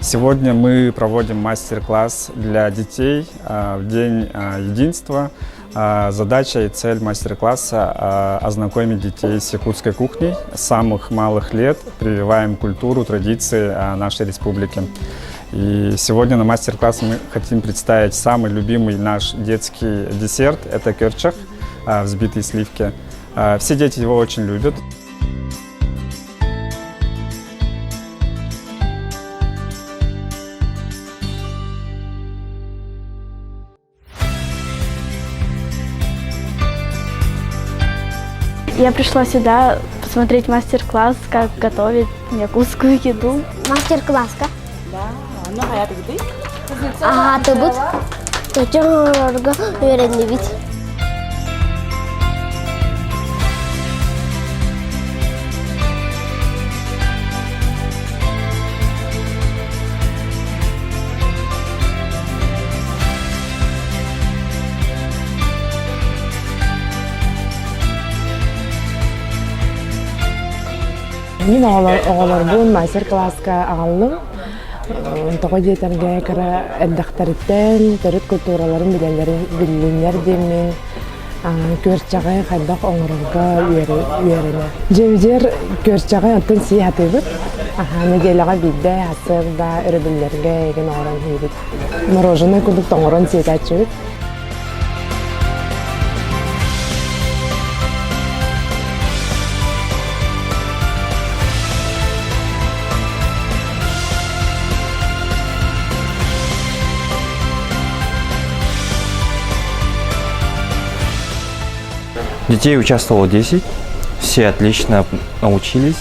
Сегодня мы проводим мастер-класс для детей в День единства. Задача и цель мастер-класса – ознакомить детей с якутской кухней с самых малых лет, прививаем культуру, традиции нашей республики. И сегодня на мастер-классе мы хотим представить самый любимый наш детский десерт – это кёрчах, взбитые сливки. Все дети его очень любят. Я пришла сюда посмотреть мастер-класс, как готовить якутскую еду. Мастер-класска. Да, ну hayatı gidi. Тобут çocuğlarga öğrendik. Мен оğolarbun мастер-класска агаллым. Тоҕо диэтерге кыра эрдэхтариттен төрүт культураларын билиннер демин көрчагай хайдах оҥорорго үөрене. Жевдер көрчагай оттон сии хатыбыт. Неделяга билде хасыр да өрөбүллерге эген оорон хийбит. Мороженое кудук тоңорон сиетачыбыт. Детей участвовало 10, все отлично научились.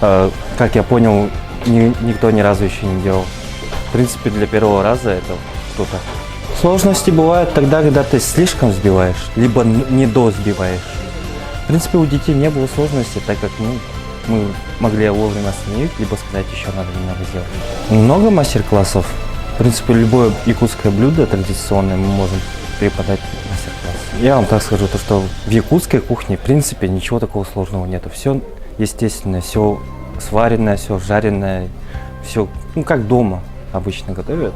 Как я понял, никто ни разу еще не делал. В принципе, для первого раза это круто. Сложности бывают тогда, когда ты слишком взбиваешь, либо не дозбиваешь. В принципе, у детей не было сложностей, так как мы могли вовремя остановить, либо сказать, еще надо немного сделать. Много мастер-классов. В принципе, любое якутское блюдо традиционное мы можем преподать мастер-класс. Я вам так скажу, то, что в якутской кухне, в принципе, ничего такого сложного нету. Все естественное, все сваренное, все жареное, все как дома обычно готовят.